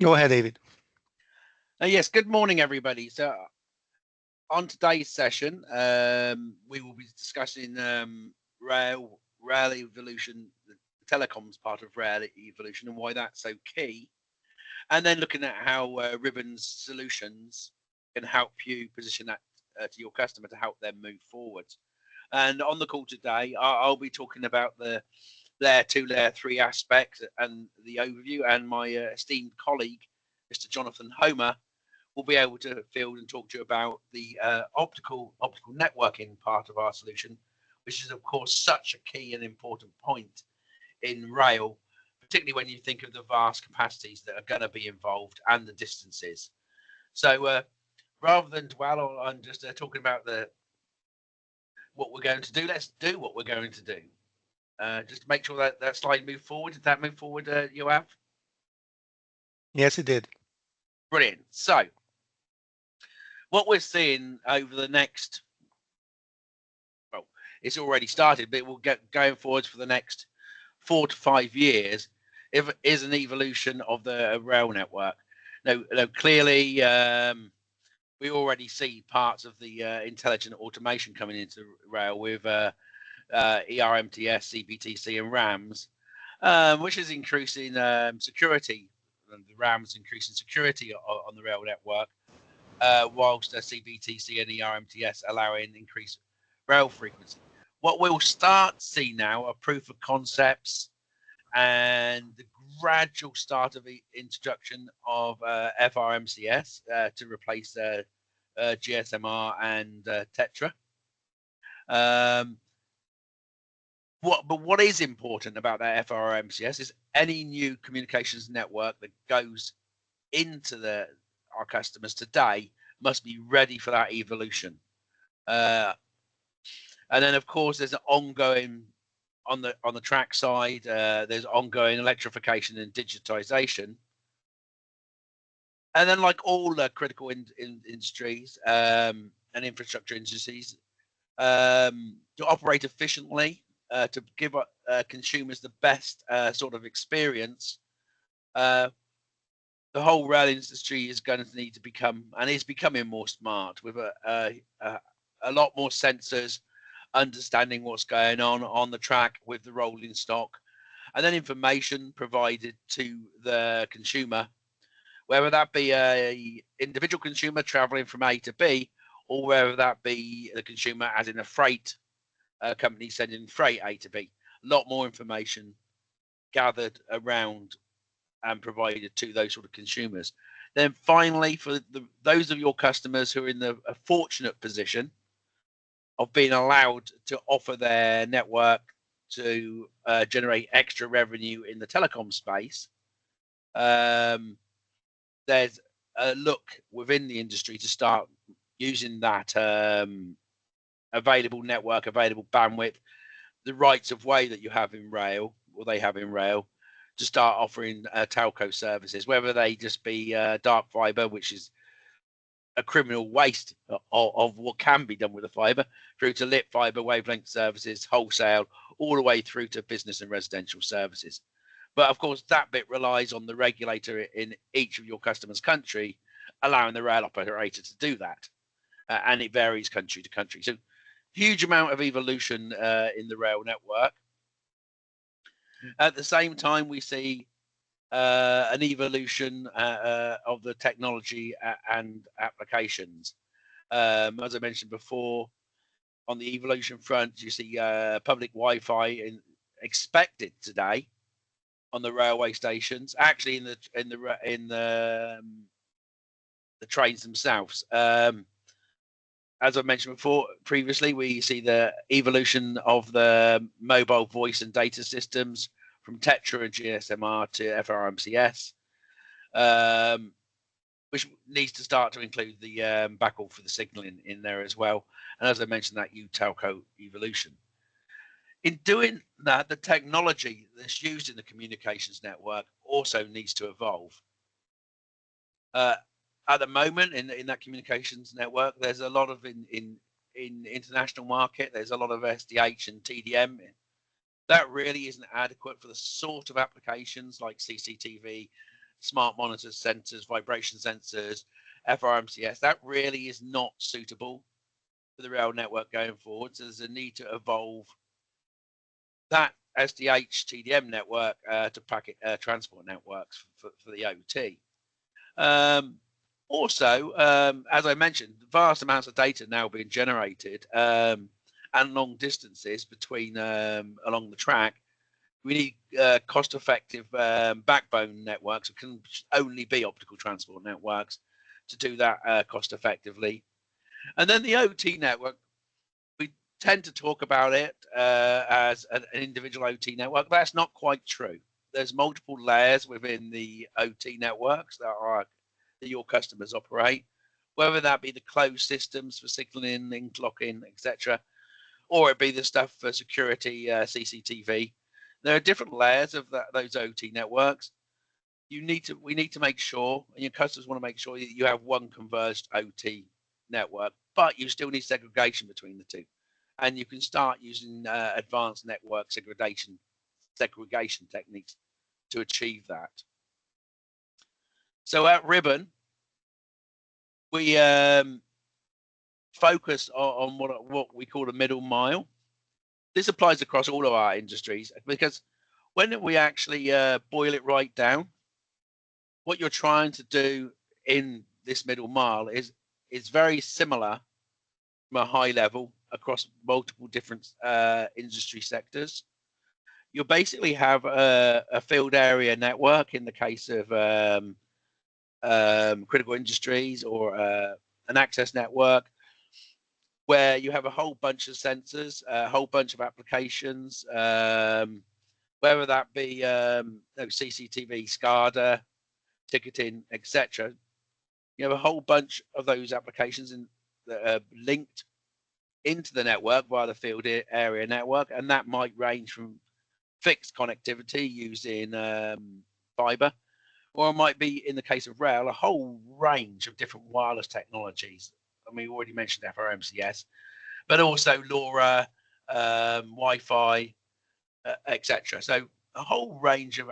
Go ahead, David. Yes, good morning, everybody. So, on today's session, we will be discussing rail evolution, the telecoms part of rail evolution, and why that's so key, and then looking at how Ribbon's solutions can help you position that to your customer to help them move forward. And on the call today, I'll be talking about the layer two, layer three aspects and the overview, and my esteemed colleague, Mr. Jonathan Homer, will be able to field and talk to you about the optical networking part of our solution, which is of course such a key and important point in rail, particularly when you think of the vast capacities that are going to be involved and the distances. So rather than dwell on just talking about the what we're going to do, let's do what we're going to do. Just to make sure that that slide moved forward. Did that move forward, Yoav? Yes, it did. Brilliant. So what we're seeing over the next, well, it's already started, but it will get going forwards for the next 4 to 5 years. If is an evolution of the rail network. Now clearly, we already see parts of the intelligent automation coming into rail with ERMTS, CBTC, and RAMs, which is increasing security. And the RAMs increasing security on the rail network, whilst CBTC and ERMTS allowing increased rail frequency. What we'll start to see now are proof of concepts and the gradual start of the introduction of FRMCS to replace GSMR and Tetra. What is important about that FRMCS is any new communications network that goes into our customers today must be ready for that evolution. And then, of course, there's an ongoing on the track side. There's ongoing electrification and digitization. And then, like all critical industries and infrastructure industries, to operate efficiently, to give consumers the best sort of experience, the whole rail industry is going to need to become and is becoming more smart with a lot more sensors, understanding what's going on the track with the rolling stock, and then information provided to the consumer, whether that be a individual consumer traveling from A to B, or whether that be the consumer as in a freight company sending freight A to B. A lot more information gathered around and provided to those sort of consumers. Then finally, for those of your customers who are in a fortunate position of being allowed to offer their network to generate extra revenue in the telecom space, there's a look within the industry to start using that available network, available bandwidth, the rights of way that you have in rail, or they have in rail, to start offering telco services, whether they just be dark fiber, which is a criminal waste of what can be done with the fiber, through to lit fiber, wavelength services, wholesale, all the way through to business and residential services. But of course, that bit relies on the regulator in each of your customers' country allowing the rail operator to do that. And it varies country to country. So huge amount of evolution in the rail network. At the same time, we see an evolution of the technology and applications. As I mentioned before, on the evolution front, you see public Wi-Fi expected today on the railway stations. Actually, in the trains themselves. As I mentioned before, previously, we see the evolution of the mobile voice and data systems from Tetra and GSMR to FRMCS, which needs to start to include the backhaul for the signaling in there as well. And as I mentioned, that telco evolution. In doing that, the technology that's used in the communications network also needs to evolve. At the moment, in that communications network, there's a lot of in international market. There's a lot of SDH and TDM. That really isn't adequate for the sort of applications like CCTV, smart monitors, sensors, vibration sensors, FRMCS, that really is not suitable for the rail network going forward. So there's a need to evolve that SDH TDM network to packet transport networks for the OT. Also, as I mentioned, vast amounts of data now being generated and long distances between along the track. We need cost-effective backbone networks. It can only be optical transport networks to do that cost-effectively. And then the OT network, we tend to talk about it as an individual OT network. That's not quite true. There's multiple layers within the OT networks that your customers operate, whether that be the closed systems for signaling, link locking, etc., or it be the stuff for security, CCTV. There are different layers of those OT networks. We need to make sure, and your customers want to make sure that you have one converged OT network, but you still need segregation between the two. And you can start using advanced network segregation techniques to achieve that. So at Ribbon, we focus on what we call the middle mile. This applies across all of our industries, because when we actually boil it right down, what you're trying to do in this middle mile is very similar from a high level across multiple different industry sectors. You'll basically have a field area network in the case of critical industries, or an access network, where you have a whole bunch of sensors, a whole bunch of applications, whether that be CCTV, SCADA, ticketing, etc. You have a whole bunch of those applications that are linked into the network via the field area network, and that might range from fixed connectivity using fiber, or it might be, in the case of rail, a whole range of different wireless technologies. I mean, we already mentioned FRMCS, but also LoRa, Wi-Fi, etc. So a whole range of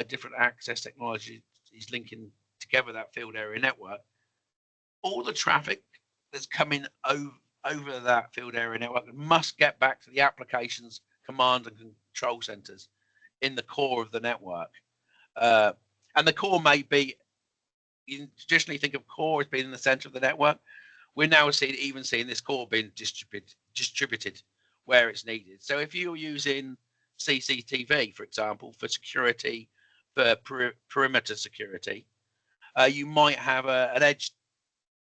different access technologies is linking together that field area network. All the traffic that's coming over that field area network must get back to the applications, command and control centers in the core of the network. And the core may be, you traditionally think of core as being in the center of the network. We're now seeing this core being distributed where it's needed. So if you're using CCTV, for example, for security, for perimeter security, you might have an edge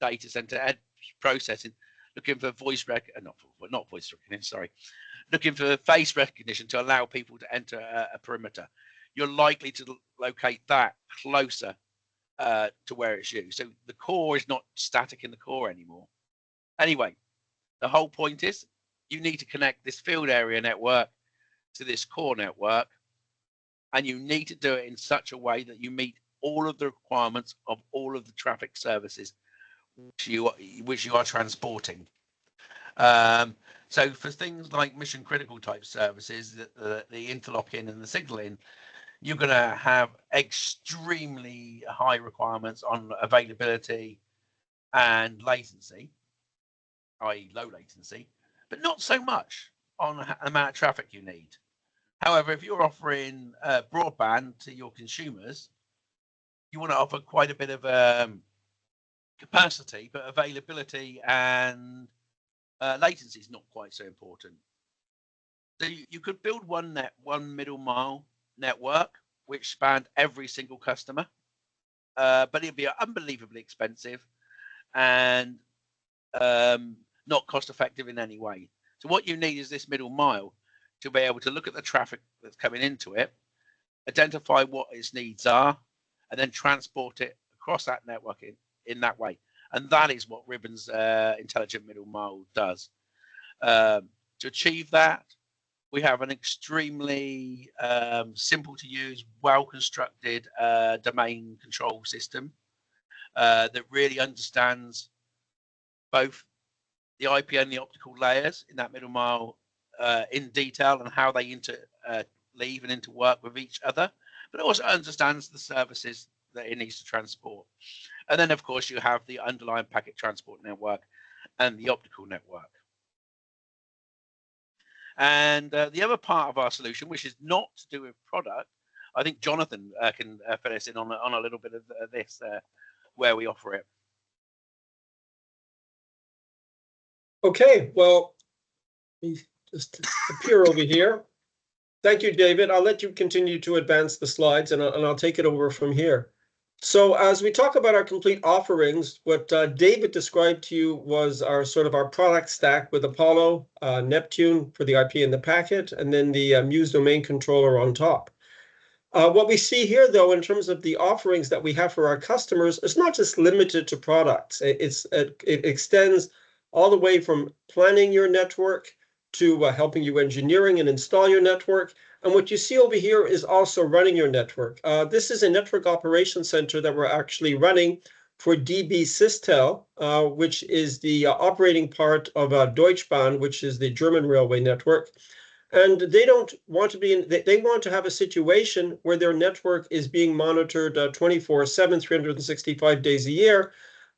data center, edge processing, looking for not voice recognition, sorry, looking for face recognition to allow people to enter a perimeter. You're likely to locate that closer to where it's used. So the core is not static in the core anymore. Anyway, the whole point is you need to connect this field area network to this core network, and you need to do it in such a way that you meet all of the requirements of all of the traffic services which you are transporting. So for things like mission critical type services, the interlocking and the signaling, you're going to have extremely high requirements on availability and latency, i.e. low latency, but not so much on the amount of traffic you need. However, if you're offering broadband to your consumers, you want to offer quite a bit of capacity, but availability and latency is not quite so important. So you could build one middle mile network which spanned every single customer, but it'd be unbelievably expensive and not cost effective in any way. So what you need is this middle mile to be able to look at the traffic that's coming into it, identify what its needs are, and then transport it across that network in that way. And that is what Ribbon's intelligent middle mile does. To achieve that, we have an extremely simple to use, well-constructed domain control system that really understands both the IP and the optical layers in that middle mile in detail, and how they interleave and interwork with each other, but also understands the services that it needs to transport. And then, of course, you have the underlying packet transport network and the optical network. And the other part of our solution, which is not to do with product, I think Jonathan can fill us in on a little bit of this, where we offer it. Okay, well, let me just appear over here. Thank you, David. I'll let you continue to advance the slides, and I'll take it over from here. So as we talk about our complete offerings, what David described to you was our product stack with Apollo, Neptune for the IP and the packet, and then the Muse domain controller on top. What we see here, though, in terms of the offerings that we have for our customers, is not just limited to products. It extends all the way from planning your network to helping you engineering and install your network. And what you see over here is also running your network. This is a network operations center that we're actually running for DB Systel, which is the operating part of Deutsche Bahn, which is the German railway network. And they don't want to be in, they want to have a situation where their network is being monitored 24/7, 365 days a year.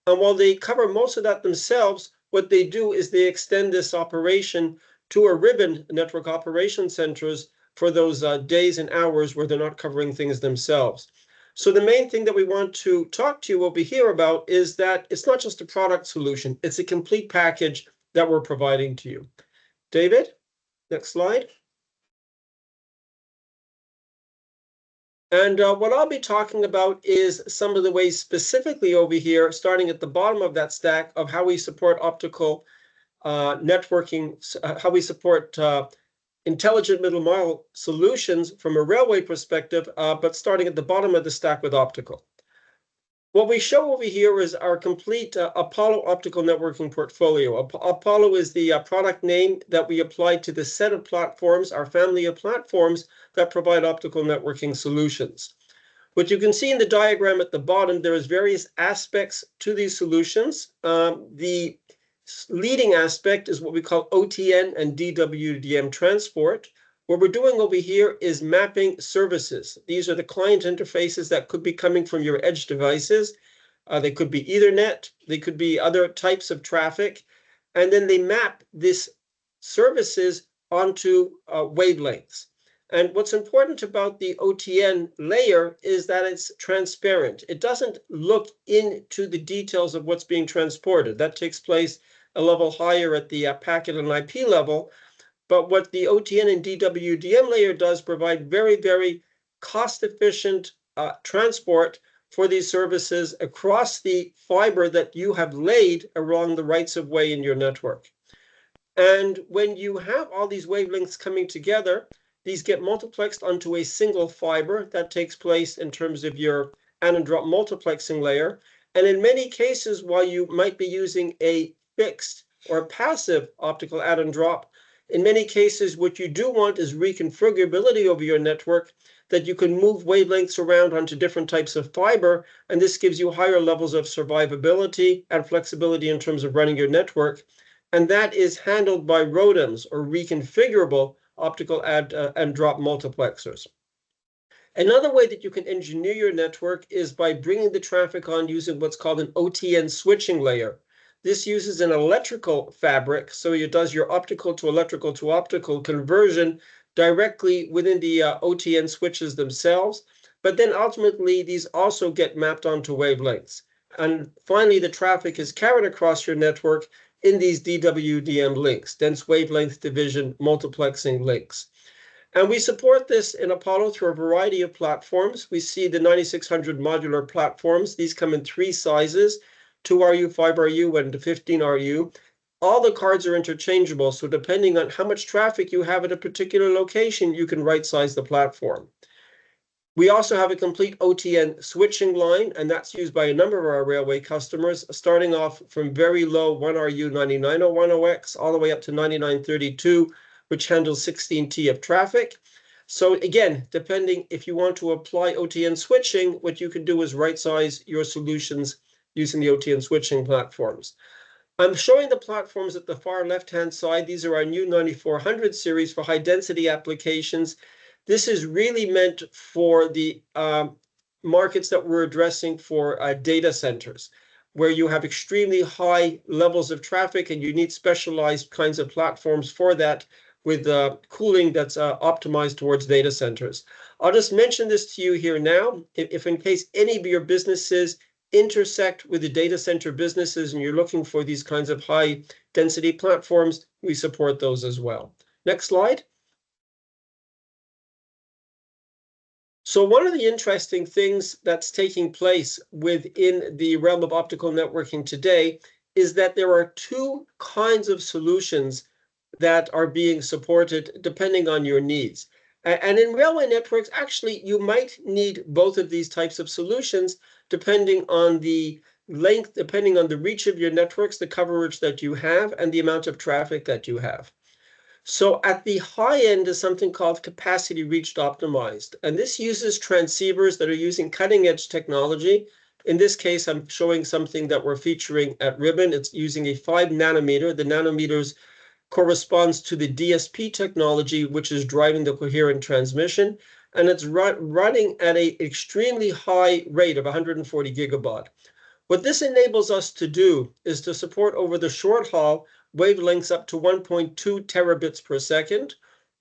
And while they cover most of that themselves, what they do is they extend this operation to a ribbon network operation centers for those days and hours where they're not covering things themselves. So the main thing that we want to talk to you over here about is that it's not just a product solution, it's a complete package that we're providing to you. David, next slide. And what I'll be talking about is some of the ways specifically over here, starting at the bottom of that stack, of how we support optical networking, how we support intelligent middle mile solutions from a railway perspective, but starting at the bottom of the stack with optical. What we show over here is our complete Apollo optical networking portfolio. Apollo is the product name that we apply to the set of platforms, our family of platforms that provide optical networking solutions. What you can see in the diagram at the bottom, there is various aspects to these solutions. The leading aspect is what we call OTN and DWDM transport. What we're doing over here is mapping services. These are the client interfaces that could be coming from your edge devices. They could be Ethernet, they could be other types of traffic, and then they map these services onto wavelengths. And what's important about the OTN layer is that it's transparent. It doesn't look into the details of what's being transported. That takes place a level higher at the packet and IP level. But what the OTN and DWDM layer does provide very, very cost-efficient transport for these services across the fiber that you have laid along the rights of way in your network. And when you have all these wavelengths coming together, these get multiplexed onto a single fiber. That takes place in terms of your add and drop multiplexing layer. And in many cases, while you might be using a fixed or passive optical add and drop, in many cases, what you do want is reconfigurability over your network, that you can move wavelengths around onto different types of fiber, and this gives you higher levels of survivability and flexibility in terms of running your network. And that is handled by ROADMs, or reconfigurable optical add and drop multiplexers. Another way that you can engineer your network is by bringing the traffic on using what's called an OTN switching layer. This uses an electrical fabric, so it does your optical to optical conversion directly within the OTN switches themselves. But then ultimately, these also get mapped onto wavelengths. And finally, the traffic is carried across your network in these DWDM links, dense wavelength division multiplexing links. And we support this in Apollo through a variety of platforms. We see the 9600 modular platforms. These come in 3 sizes. 2RU, 5RU, and 15RU. All the cards are interchangeable, so depending on how much traffic you have at a particular location, you can right-size the platform. We also have a complete OTN switching line, and that's used by a number of our railway customers, starting off from very low 1RU 9901OX all the way up to 9932, which handles 16T of traffic. So again, depending if you want to apply OTN switching, what you can do is right-size your solutions using the OTN switching platforms. I'm showing the platforms at the far left-hand side. These are our new 9400 series for high-density applications. This is really meant for the markets that we're addressing for data centers, where you have extremely high levels of traffic and you need specialized kinds of platforms for that with cooling that's optimized towards data centers. I'll just mention this to you here now. If in case any of your businesses intersect with the data center businesses and you're looking for these kinds of high density platforms, we support those as well. Next slide. So one of the interesting things that's taking place within the realm of optical networking today is that there are two kinds of solutions that are being supported depending on your needs. And in railway networks, actually, you might need both of these types of solutions depending on the length, depending on the reach of your networks, the coverage that you have, and the amount of traffic that you have. So at the high end is something called capacity reached optimized. And this uses transceivers that are using cutting edge technology. In this case, I'm showing something that we're featuring at Ribbon. It's using a 5 nanometer. The nanometers corresponds to the DSP technology, which is driving the coherent transmission. And it's running at an extremely high rate of 140 gigabaud. What this enables us to do is to support over the short haul wavelengths up to 1.2 terabits per second,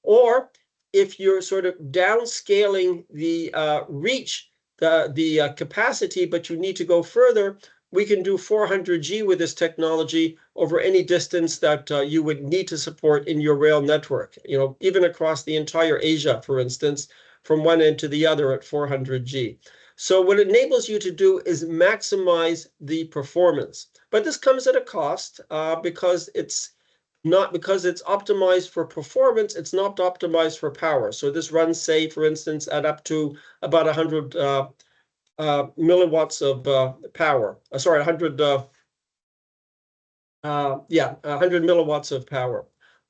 or if you're sort of downscaling the reach, the capacity, but you need to go further, we can do 400G with this technology over any distance that you would need to support in your rail network, even across the entire Asia, for instance, from one end to the other at 400G. So what it enables you to do is maximize the performance. But this comes at a cost because it's optimized for performance, it's not optimized for power. So this runs, say, for instance, at up to about 100 milliwatts of power. 100 milliwatts of power.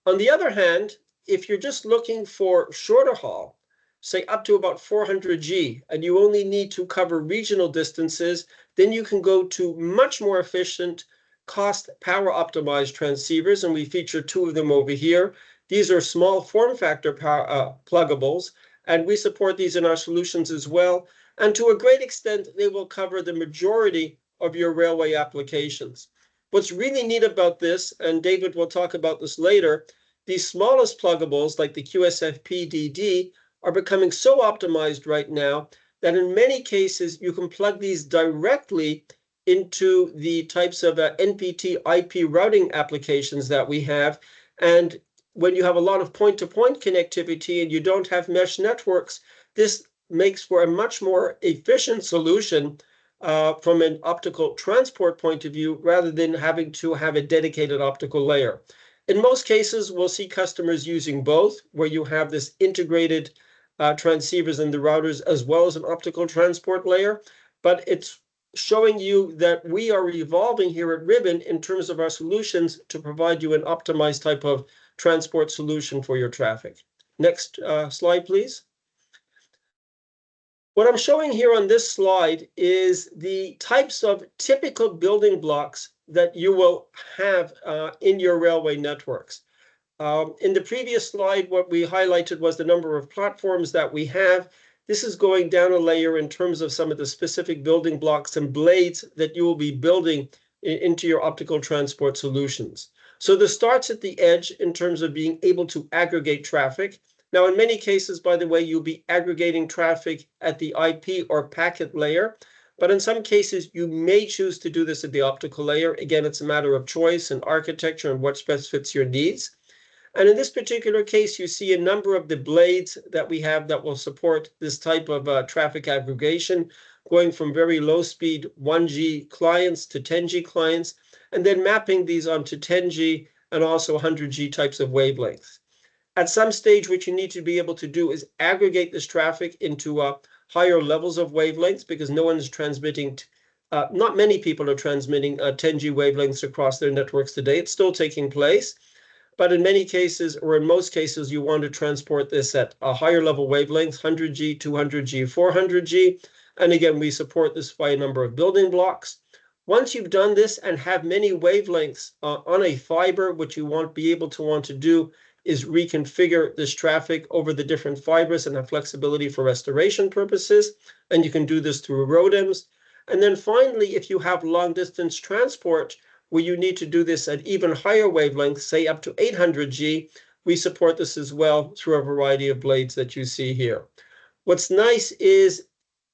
On the other hand, if you're just looking for shorter haul, say up to about 400G, and you only need to cover regional distances, then you can go to much more efficient cost power optimized transceivers, and we feature two of them over here. These are small form factor pluggables, and we support these in our solutions as well. And to a great extent, they will cover the majority of your railway applications. What's really neat about this, and David will talk about this later, these smallest pluggables like the QSFP-DD are becoming so optimized right now that in many cases you can plug these directly into the types of NPT IP routing applications that we have. And when you have a lot of point-to-point connectivity and you don't have mesh networks, this makes for a much more efficient solution from an optical transport point of view, rather than having to have a dedicated optical layer. In most cases, we'll see customers using both, where you have this integrated transceivers and the routers, as well as an optical transport layer. But it's showing you that we are evolving here at Ribbon in terms of our solutions to provide you an optimized type of transport solution for your traffic. Next slide, please. What I'm showing here on this slide is the types of typical building blocks that you will have in your railway networks. In the previous slide, what we highlighted was the number of platforms that we have. This is going down a layer in terms of some of the specific building blocks and blades that you will be building into your optical transport solutions. So this starts at the edge in terms of being able to aggregate traffic. Now, in many cases, by the way, you'll be aggregating traffic at the IP or packet layer. But in some cases, you may choose to do this at the optical layer. Again, it's a matter of choice and architecture and what best fits your needs. And in this particular case, you see a number of the blades that we have that will support this type of traffic aggregation, going from very low speed 1G clients to 10G clients, and then mapping these onto 10G and also 100G types of wavelengths. At some stage, what you need to be able to do is aggregate this traffic into higher levels of wavelengths, because no one is transmitting, not many people are transmitting 10G wavelengths across their networks today. It's still taking place. But in many cases, or in most cases, you want to transport this at a higher level wavelengths, 100G, 200G, 400G. And again, we support this by a number of building blocks. Once you've done this and have many wavelengths on a fiber, what you want to do is reconfigure this traffic over the different fibers and have flexibility for restoration purposes. And you can do this through ROADMs. And then finally, if you have long distance transport where you need to do this at even higher wavelengths, say up to 800 G, we support this as well through a variety of blades that you see here. What's nice is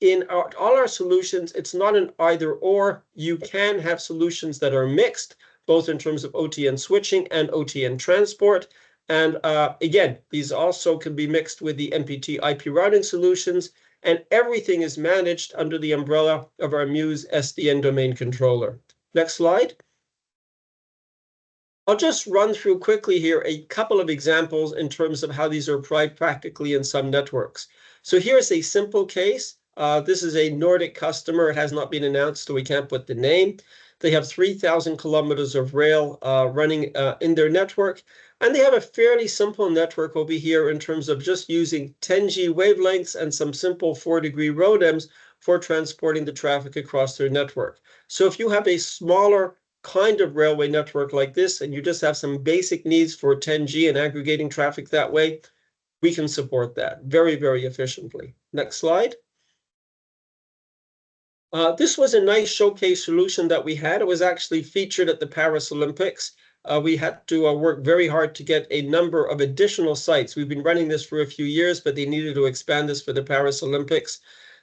in all our solutions, it's not an either or. You can have solutions that are mixed, both in terms of OTN switching and OTN transport. And again, these also can be mixed with the MPT IP routing solutions, and everything is managed under the umbrella of our Muse SDN domain controller. Next slide. I'll just run through quickly here a couple of examples in terms of how these are applied practically in some networks. So here's a simple case. This is a Nordic customer. It has not been announced, so we can't put the name. They have 3,000 kilometers of rail running in their network. And they have a fairly simple network over here in terms of just using 10G wavelengths and some simple 4-degree ROADMs for transporting the traffic across their network. So if you have a smaller kind of railway network like this, and you just have some basic needs for 10G and aggregating traffic that way, we can support that very, very efficiently. Next slide. This was a nice showcase solution that we had. It was actually featured at the Paris Olympics. We had to work very hard to get a number of additional sites. We've been running this for a few years, but they needed to expand this for the Paris Olympics.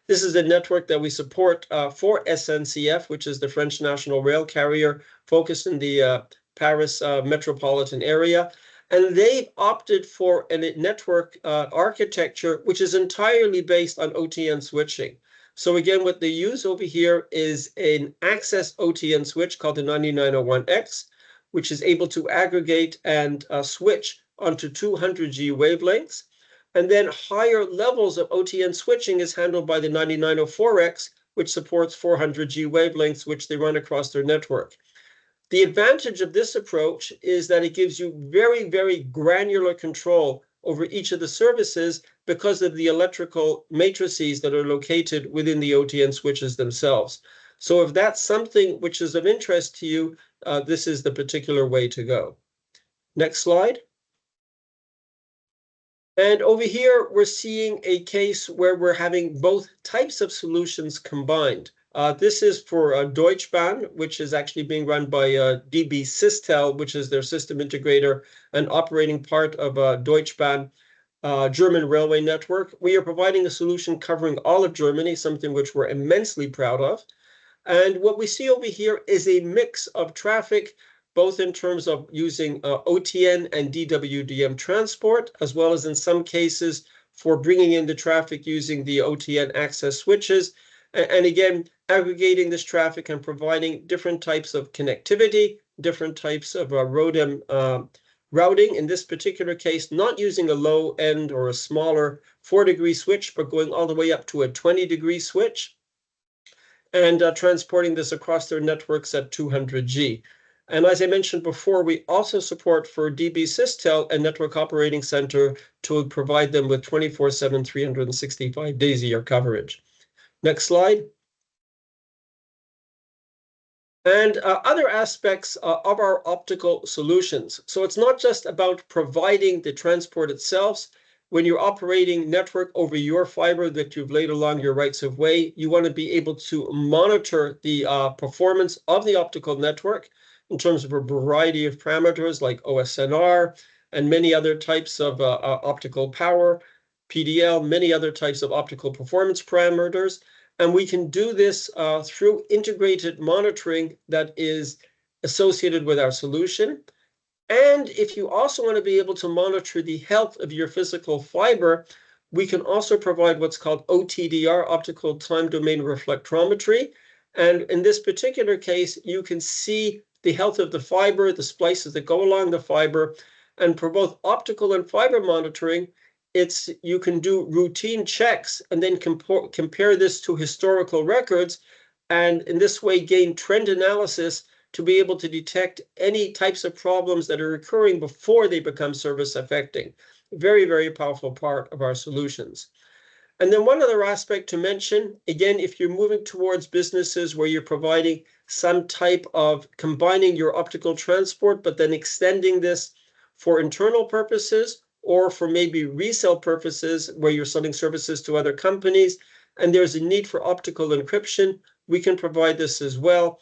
This is a network that we support for SNCF, which is the French national rail carrier focused in the Paris metropolitan area. And they've opted for a network architecture, which is entirely based on OTN switching. So again, what they use over here is an access OTN switch called the 9901X, which is able to aggregate and switch onto 200G wavelengths. And then higher levels of OTN switching is handled by the 9904X, which supports 400G wavelengths, which they run across their network. The advantage of this approach is that it gives you very, very granular control over each of the services because of the electrical matrices that are located within the OTN switches themselves. So if that's something which is of interest to you, this is the particular way to go. Next slide. And over here, we're seeing a case where we're having both types of solutions combined. This is for Deutsche Bahn, which is actually being run by DB Systel, which is their system integrator and operating part of Deutsche Bahn German railway network. We are providing a solution covering all of Germany, something which we're immensely proud of. And what we see over here is a mix of traffic, both in terms of using OTN and DWDM transport, as well as in some cases for bringing in the traffic using the OTN access switches. And again, aggregating this traffic and providing different types of connectivity, different types of ROADM routing. In this particular case, not using a low end or a smaller 4-degree switch, but going all the way up to a 20-degree switch, and transporting this across their networks at 200G. And as I mentioned before, we also support for DB Systel a network operating center to provide them with 24/7, 365 days a year coverage. Next slide. And other aspects of our optical solutions. So it's not just about providing the transport itself. When you're operating network over your fiber that you've laid along your rights of way, you want to be able to monitor the performance of the optical network in terms of a variety of parameters like OSNR and many other types of optical power, PDL, many other types of optical performance parameters. And we can do this through integrated monitoring that is associated with our solution. And if you also want to be able to monitor the health of your physical fiber, we can also provide what's called OTDR, optical time domain reflectometry. And in this particular case, you can see the health of the fiber, the splices that go along the fiber. And for both optical and fiber monitoring, you can do routine checks and then compare this to historical records, and in this way gain trend analysis to be able to detect any types of problems that are occurring before they become service affecting. Very, very powerful part of our solutions. And then one other aspect to mention, again, if you're moving towards businesses where you're providing some type of combining your optical transport, but then extending this for internal purposes or for maybe resale purposes where you're selling services to other companies, and there's a need for optical encryption, we can provide this as well.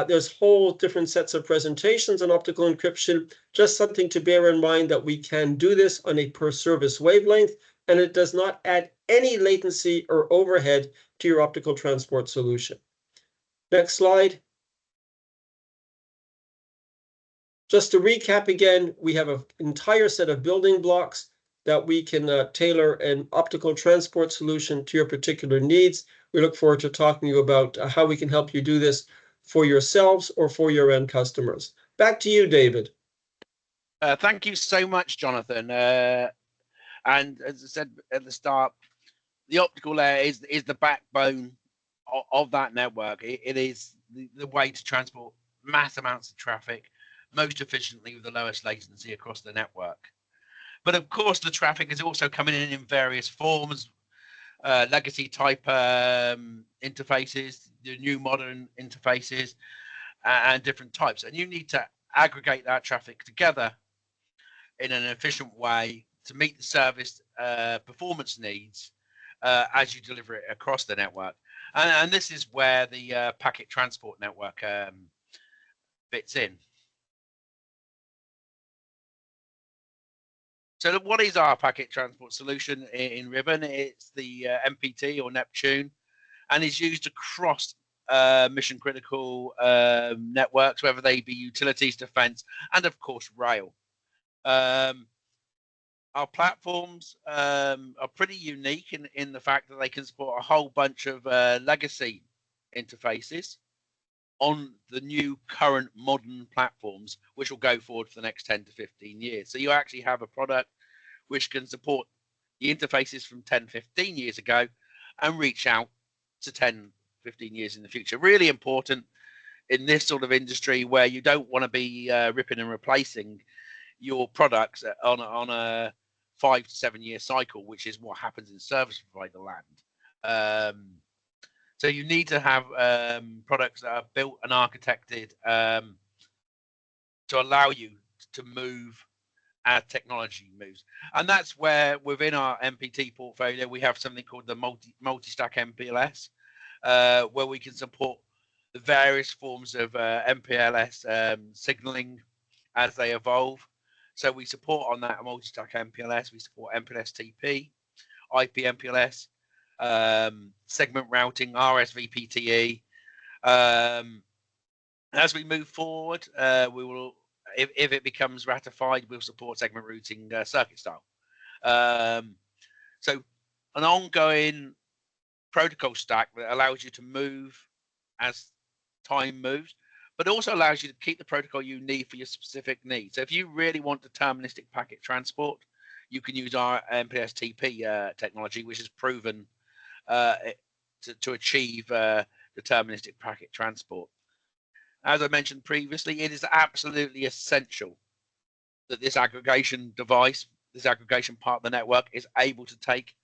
There's whole different sets of presentations on optical encryption. Just something to bear in mind that we can do this on a per service wavelength, and it does not add any latency or overhead to your optical transport solution. Next slide. Just to recap again, we have an entire set of building blocks that we can tailor an optical transport solution to your particular needs. We look forward to talking to you about how we can help you do this for yourselves or for your end customers. Back to you, David. Thank you so much, Jonathan. And as I said at the start, the optical layer is the backbone of that network. It is the way to transport mass amounts of traffic most efficiently with the lowest latency across the network. But of course, the traffic is also coming in various forms, legacy type interfaces, the new modern interfaces, and different types. And you need to aggregate that traffic together in an efficient way to meet the service performance needs as you deliver it across the network. And this is where the packet transport network fits in. So what is our packet transport solution in Ribbon? It's the MPT or Neptune, and is used across mission critical networks, whether they be utilities, defense, and of course rail. Our platforms are pretty unique in the fact that they can support a whole bunch of legacy interfaces on the new current modern platforms, which will go forward for the next 10 to 15 years. So you actually have a product which can support the interfaces from 10, 15 years ago and reach out to 10, 15 years in the future. Really important in this sort of industry where you don't want to be ripping and replacing your products on a 5 to 7 year cycle, which is what happens in service provider land. So you need to have products that are built and architected to allow you to move as technology moves. And that's where within our MPT portfolio, we have something called the multi-stack MPLS, where we can support the various forms of MPLS signaling as they evolve. So we support on that multi-stack MPLS, we support MPLS TP, IP MPLS, segment routing, RSVPTE. As we move forward, we will, if it becomes ratified, we'll support segment routing circuit style. So an ongoing protocol stack that allows you to move as time moves, but also allows you to keep the protocol you need for your specific needs. So if you really want deterministic packet transport, you can use our MPLS TP technology, which is proven to achieve deterministic packet transport. As I mentioned previously, it is absolutely essential that this aggregation device, this aggregation part of the network, is able to take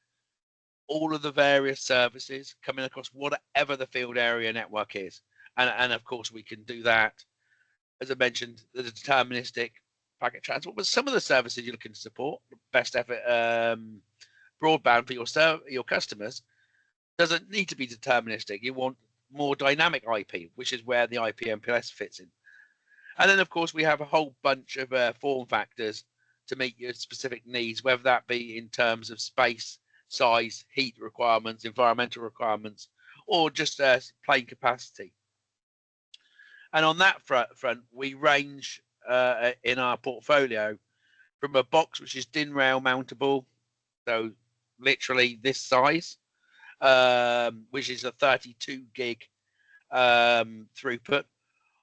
all of the various services coming across whatever the field area network is. And of course, we can do that, as I mentioned, the deterministic packet transport. But some of the services you're looking to support, best effort broadband for your customers, doesn't need to be deterministic. You want more dynamic IP, which is where the IP MPLS fits in. And then, of course, we have a whole bunch of form factors to meet your specific needs, whether that be in terms of space, size, heat requirements, environmental requirements, or just plain capacity. And on that front, we range in our portfolio from a box which is DIN rail mountable, so literally this size, which is a 32 gig throughput,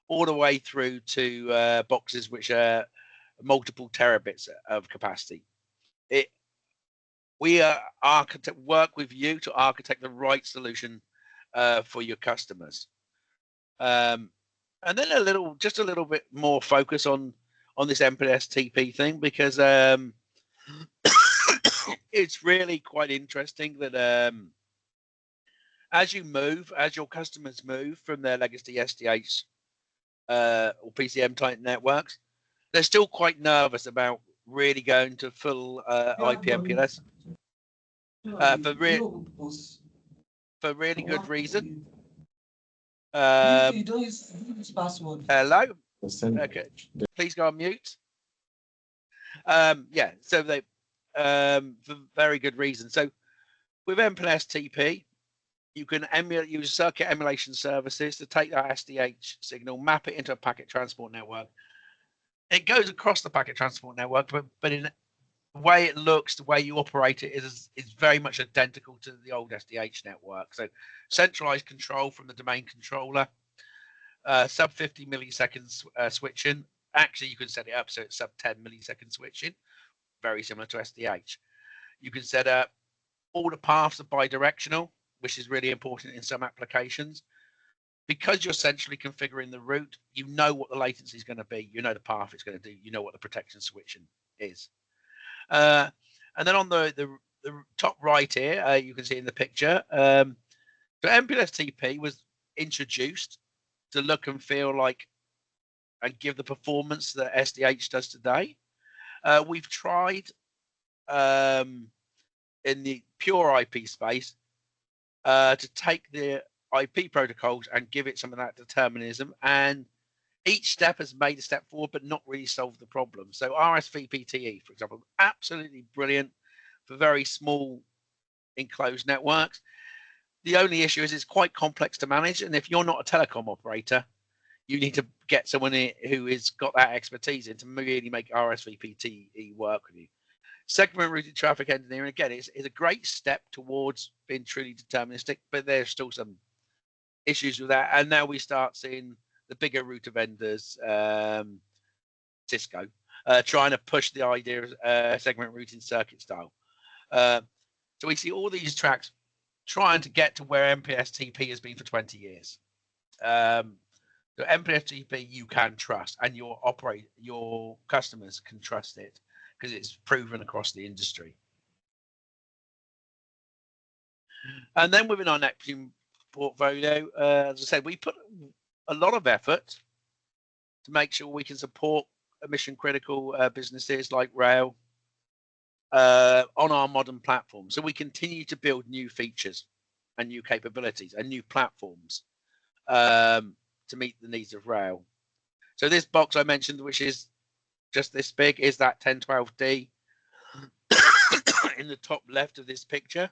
all the way through to boxes which are multiple terabits of capacity. We work with you to architect the right solution for your customers. And then just a little bit more focus on this MPLS TP thing, because it's really quite interesting that as your customers move from their legacy SDH or PCM type networks, they're still quite nervous about really going to full IP MPLS for really good reason. You don't use password. Hello. Okay, please go on mute. Yeah, so they for very good reason. So with MPLS TP, you can use circuit emulation services to take that SDH signal, map it into a packet transport network. It goes across the packet transport network, but in the way it looks, the way you operate it is very much identical to the old SDH network. So centralized control from the domain controller, sub 50 milliseconds switching. Actually, you can set it up so it's sub 10 millisecond switching, very similar to SDH. You can set up all the paths are bidirectional, which is really important in some applications. Because you're centrally configuring the route, you know what the latency is going to be, you know the path it's going to do, you know what the protection switching is. And then on the top right here, you can see in the picture, so MPLS TP was introduced to look and feel like and give the performance that SDH does today. We've tried in the pure IP space to take the IP protocols and give it some of that determinism, and each step has made a step forward but not really solved the problem. So RSVPTE, for example, absolutely brilliant for very small enclosed networks. The only issue is it's quite complex to manage, and if you're not a telecom operator, you need to get someone who has got that expertise in to really make RSVPTE work with you. Segment routed traffic engineering, again, is a great step towards being truly deterministic, but there's still some issues with that. And now we start seeing the bigger router vendors, Cisco, trying to push the idea of segment routing circuit style. So we see all these tracks trying to get to where MPLS TP has been for 20 years. So MPLS TP you can trust, and your customers can trust it because it's proven across the industry. And then within our Neptune portfolio, as I said, we put a lot of effort to make sure we can support mission critical businesses like rail on our modern platform. So we continue to build new features and new capabilities and new platforms to meet the needs of rail. So this box I mentioned, which is just this big, is that 1012D in the top left of this picture.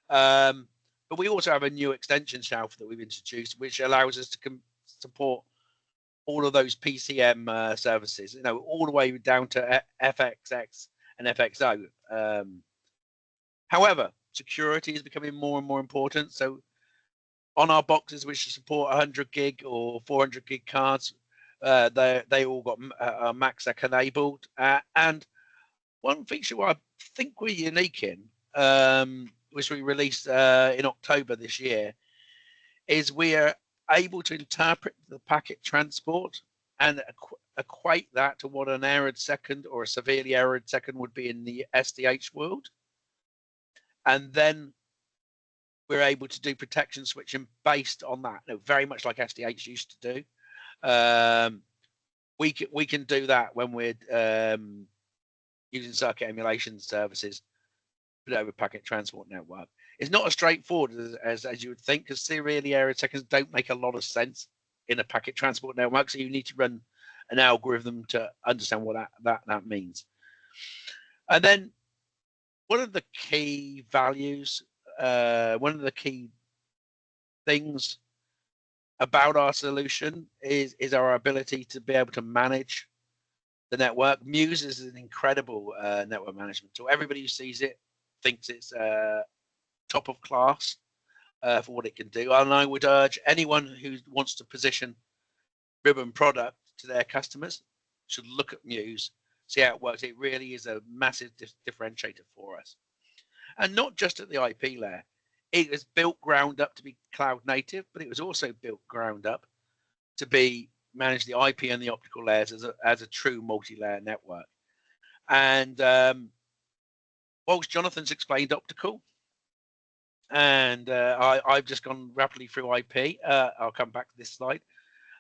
But we also have a new extension shelf that we've introduced, which allows us to support all of those PCM services, you know, all the way down to FXX and FXO. However, security is becoming more and more important. So on our boxes, which support 100 gig or 400 gig cards, they all got MACsec enabled. And one feature I think we're unique in, which we released in October this year, is we are able to interpret the packet transport and equate that to what an errored second or a severely errored second would be in the SDH world. And then we're able to do protection switching based on that, you know, very much like SDH used to do. We can do that when we're using circuit emulation services over packet transport network. It's not as straightforward as you would think, because severely errored seconds don't make a lot of sense in a packet transport network. So you need to run an algorithm to understand what that means. And then one of the key values, one of the key things about our solution is our ability to be able to manage the network. Muse is an incredible network management tool. Everybody who sees it thinks it's top of class for what it can do. And I would urge anyone who wants to position Ribbon product to their customers should look at Muse, see how it works. It really is a massive differentiator for us. And not just at the IP layer. It was built ground up to be cloud native, but it was also built ground up to be manage the IP and the optical layers as a true multi-layer network. And whilst Jonathan's explained optical, and I've just gone rapidly through IP, I'll come back to this slide.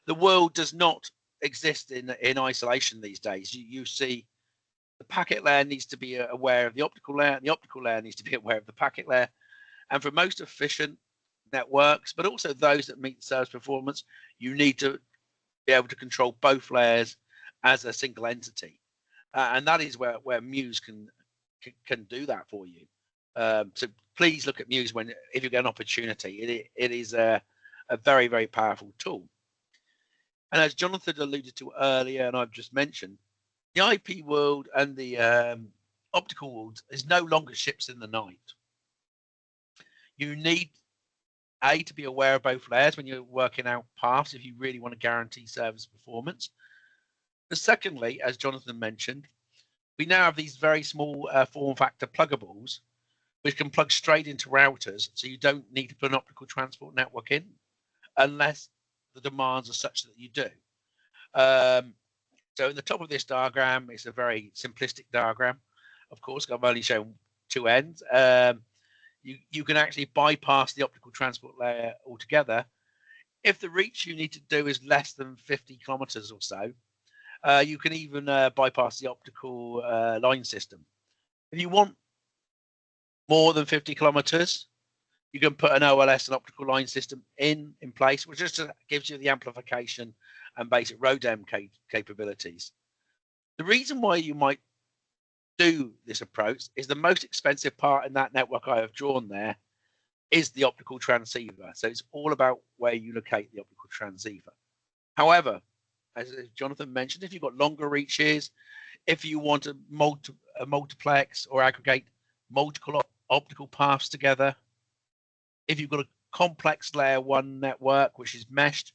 The world does not exist in isolation these days. You see The packet layer needs to be aware of the optical layer, and the optical layer needs to be aware of the packet layer. And for most efficient networks, but also those that meet service performance, you need to be able to control both layers as a single entity. And that is where Muse can do that for you. So please look at Muse if you get an opportunity. It is a very, very powerful tool. And as Jonathan alluded to earlier, and I've just mentioned, the IP world and the optical world is no longer ships in the night. You need to be aware of both layers when you're working out paths if you really want to guarantee service performance. But secondly, as Jonathan mentioned, we now have these very small form factor pluggables which can plug straight into routers, so you don't need to put an optical transport network in unless the demands are such that you do. So in the top of this diagram, it's a very simplistic diagram. Of course, I've only shown two ends. You can actually bypass the optical transport layer altogether. If the reach you need to do is less than 50 kilometers or so, you can even bypass the optical line system. If you want more than 50 kilometers, you can put an OLS, an optical line system in place, which just gives you the amplification and basic ROADM capabilities. The reason why you might do this approach is the most expensive part in that network I have drawn there is the optical transceiver. So it's all about where you locate the optical transceiver. However, as Jonathan mentioned, if you've got longer reaches, if you want a multiplex or aggregate multiple optical paths together, if you've got a complex layer one network which is meshed,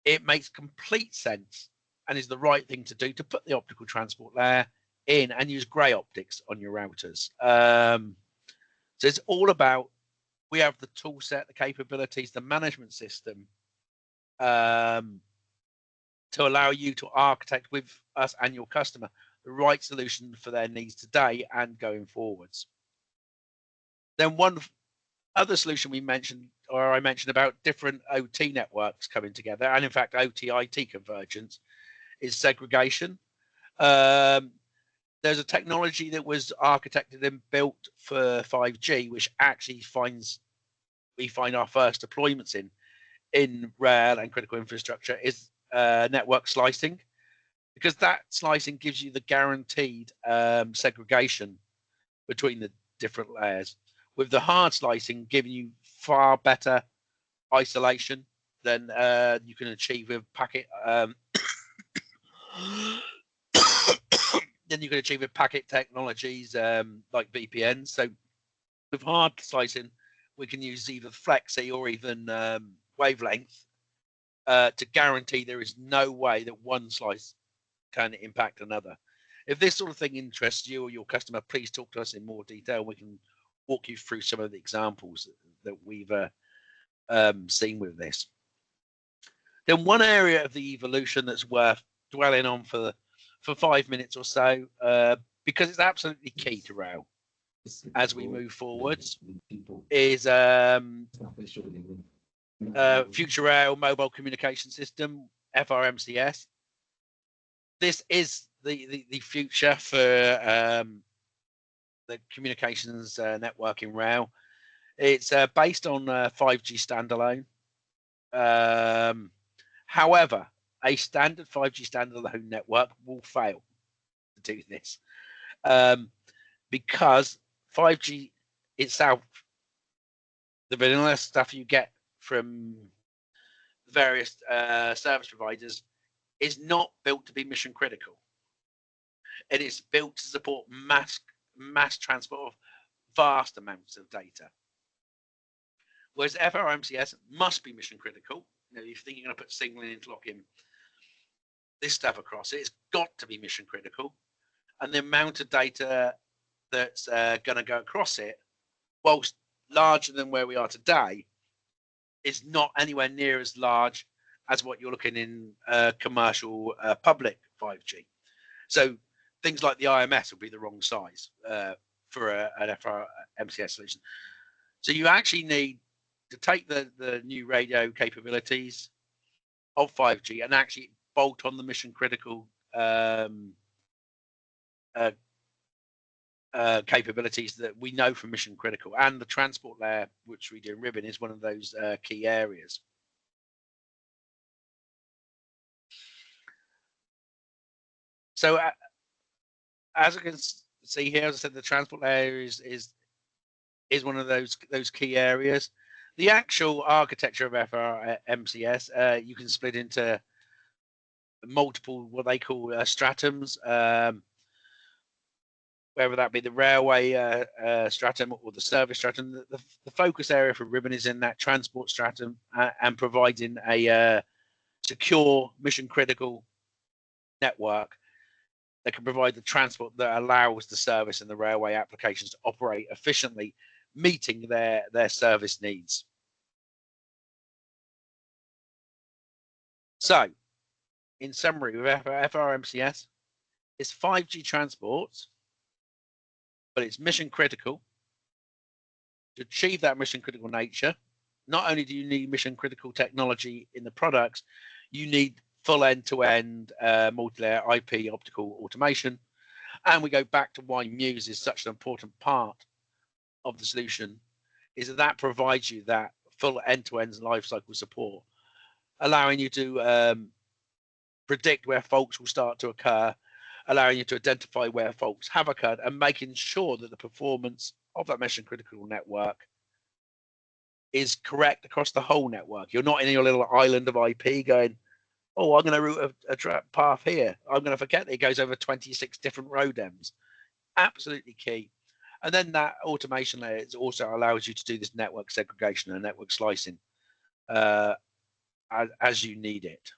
it makes complete sense and is the right thing to do to put the optical transport layer in and use grey optics on your routers. So it's all about, we have the tool set, the capabilities, the management system to allow you to architect with us and your customer the right solution for their needs today and going forwards. Then one other solution we mentioned, or I mentioned about different OT networks coming together, and in fact OT-IT convergence, is segregation. There's a technology that was architected and built for 5G, which actually we find our first deployments in rail and critical infrastructure is network slicing, because that slicing gives you the guaranteed segregation between the different layers, with the hard slicing giving you far better isolation than you can achieve with packet technologies like VPNs. So with hard slicing, we can use either flexi or even wavelength to guarantee there is no way that one slice can impact another. If this sort of thing interests you or your customer, please talk to us in more detail. We can walk you through some of the examples that we've seen with this. Then one area of the evolution that's worth dwelling on for 5 minutes or so, because it's absolutely key to rail as we move forwards, is Future Rail Mobile Communication System, FRMCS. This is the future for the communications network in rail. It's based on 5G standalone. However, a standard 5G standalone network will fail to do this because 5G itself, the vanilla stuff you get from various service providers, is not built to be mission critical. It is built to support mass transport of vast amounts of data. Whereas FRMCS must be mission critical. You know, if you think you're going to put signaling interlocking this stuff across it, it's got to be mission critical. And the amount of data that's going to go across it, whilst larger than where we are today, is not anywhere near as large as what you're looking in commercial public 5G. So things like the IMS will be the wrong size for an FRMCS solution. So you actually need to take the new radio capabilities of 5G and actually bolt on the mission critical capabilities that we know from mission critical, and the transport layer, which we do in Ribbon, is one of those key areas. So as I can see here, as I said, the transport layer is one of those key areas. The actual architecture of FRMCS, you can split into multiple what they call stratums, whether that be the railway stratum or the service stratum. The focus area for Ribbon is in that transport stratum and providing a secure mission critical network that can provide the transport that allows the service and the railway applications to operate efficiently, meeting their service needs. So, in summary, with FRMCS, it's 5G transport, but it's mission critical. To achieve that mission critical nature, not only do you need mission critical technology in the products, you need full end-to-end multi-layer IP optical automation. And we go back to why Muse is such an important part of the solution, is that provides you that full end-to-end lifecycle support, allowing you to predict where faults will start to occur, allowing you to identify where faults have occurred, and making sure that the performance of that mission critical network is correct across the whole network. You're not in your little island of IP going, oh, I'm going to route a path here. I'm going to forget that it goes over 26 different road ends. Absolutely key. And then that automation layer also allows you to do this network segregation and network slicing as you need it.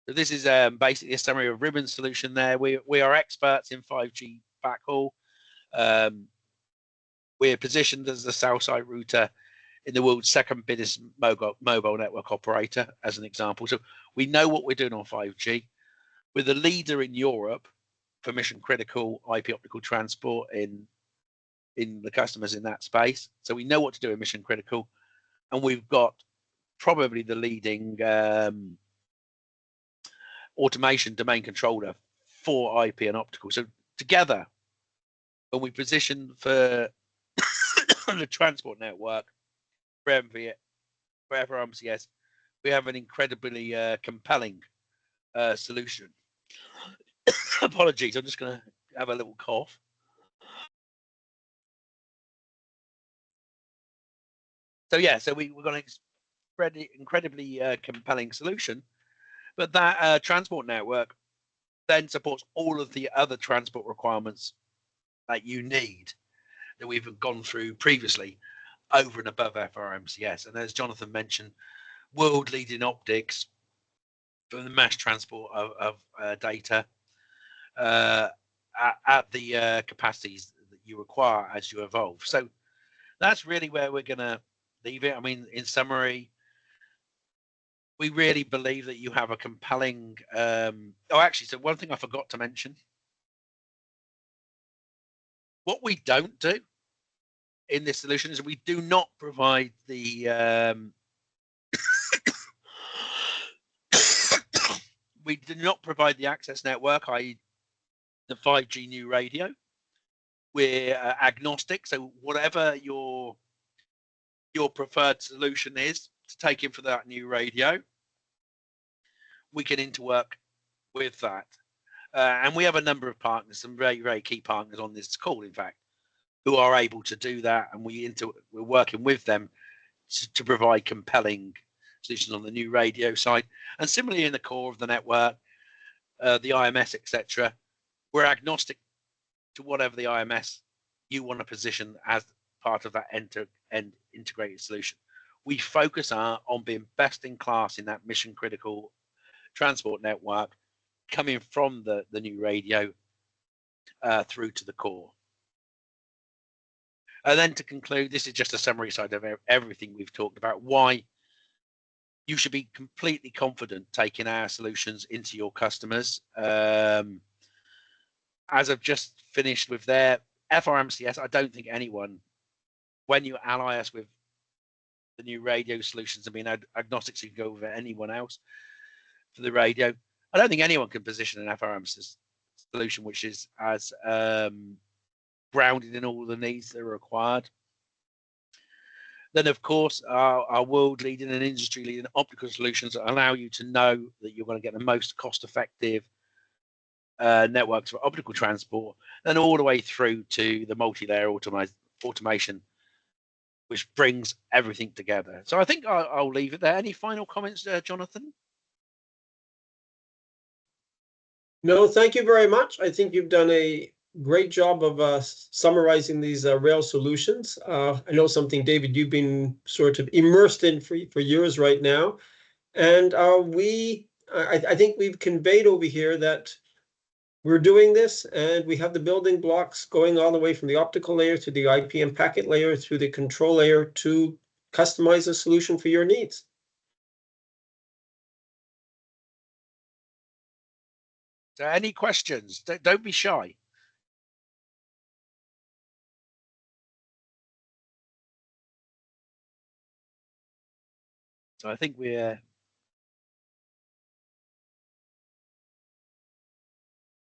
So this is basically a summary of Ribbon's solution there. We are experts in 5G backhaul. We're positioned as the cell site router in the world's second biggest mobile network operator, as an example. So we know what we're doing on 5G. We're the leader in Europe for mission critical IP optical transport in the customers in that space. So we know what to do in mission critical, and we've got probably the leading automation domain controller for IP and optical. So together, when we position for the transport network for FRMCS, we have an incredibly compelling solution. Apologies, I'm just going to have a little cough. So yeah, so we're going to incredibly compelling solution, but that transport network then supports all of the other transport requirements that you need that we've gone through previously over and above FRMCS. And as Jonathan mentioned, world leading optics for the mass transport of data at the capacities that you require as you evolve. So that's really where we're going to leave it. I mean, in summary, we really believe that you have a compelling actually, so one thing I forgot to mention, what we don't do in this solution is we do not provide the we do not provide the access network, i.e. the 5G new radio. We're agnostic, so whatever your preferred solution is to take in for that new radio, we can interwork with that. And we have a number of partners, some very, very key partners on this call, in fact, who are able to do that, and we're working with them to provide compelling solutions on the new radio side. And similarly in the core of the network, the IMS, etc., we're agnostic to whatever the IMS you want to position as part of that end-to-end integrated solution. We focus on being best in class in that mission critical transport network, coming from the new radio through to the core. And then to conclude, this is just a summary side of everything we've talked about, why you should be completely confident taking our solutions into your customers. As I've just finished with their FRMCS, I don't think anyone, when you ally us with the new radio solutions and being agnostic, so you can go with anyone else for the radio, I don't think anyone can position an FRM solution which is as grounded in all the needs that are required. Then, of course, our world-leading and industry-leading optical solutions allow you to know that you're going to get the most cost-effective networks for optical transport, and all the way through to the multi-layer automation, which brings everything together. So I think I'll leave it there. Any final comments, Jonathan? No, thank you very much. I think you've done a great job of summarizing these rail solutions. I know something, David, you've been sort of immersed in for years right now. And I think we've conveyed over here that we're doing this and we have the building blocks going all the way from the optical layer to the IP and packet layer through the control layer to customize a solution for your needs. So any questions? Don't be shy. So I think we're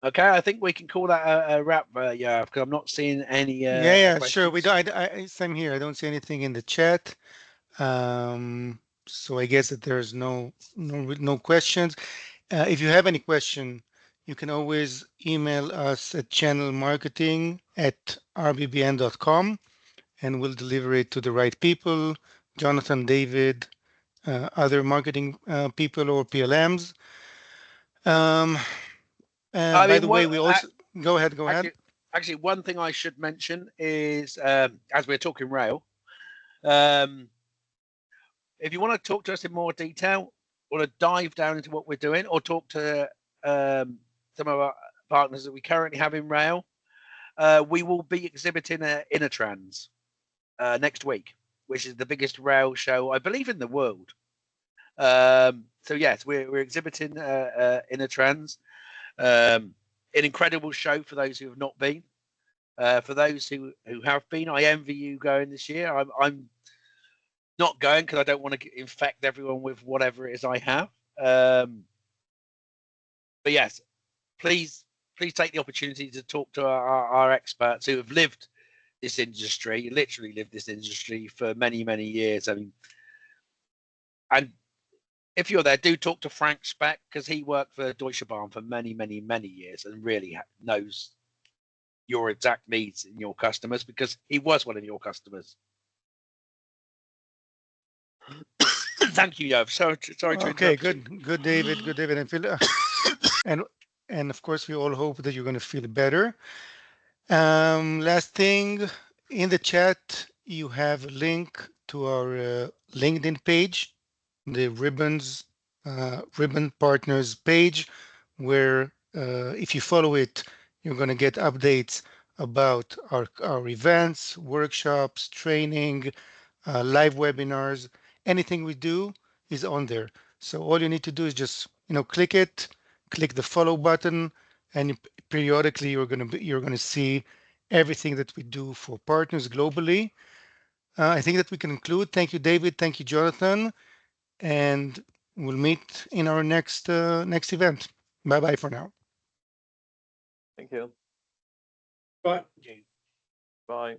okay. I think we can call that a wrap. Yeah, because I'm not seeing any. Yeah, questions. sure. We don't. Same here. I don't see anything in the chat. So I guess that there's no questions. If you have any question, you can always email us at channelmarketing@rbbn.com, and we'll deliver it to the right people. Jonathan, David, other marketing people or PLMs. And by the way, we also go ahead. Actually, one thing I should mention is, as we're talking rail, if you want to talk to us in more detail, want to dive down into what we're doing, or talk to some of our partners that we currently have in rail, we will be exhibiting at Intertrans next week, which is the biggest rail show, I believe, in the world. So yes, we're exhibiting Intertrans. An incredible show for those who have not been. For those who have been, I envy you going this year. I'm not going because I don't want to infect everyone with whatever it is I have. But yes, please take the opportunity to talk to our experts who have lived this industry, literally lived this industry for many, many years. I mean, and if you're there, do talk to Frank Speck, because he worked for Deutsche Bahn for many, many, many years and really knows your exact needs in your customers, because he was one of your customers. Thank you, Yov. Sorry to Okay, interrupt you. good, David. Good, David. And feel, and of course, we all hope that you're going to feel better. Last thing, in the chat, you have a link to our LinkedIn page, the Ribbon Partners page, where if you follow it, you're going to get updates about our events, workshops, training, live webinars. Anything we do is on there. So all you need to do is just click it, click the follow button, and periodically you're going to see everything that we do for partners globally. I think that we can conclude. Thank you, David. Thank you, Jonathan, and we'll meet in our next event. Bye bye for now. Thank you. Bye. Bye.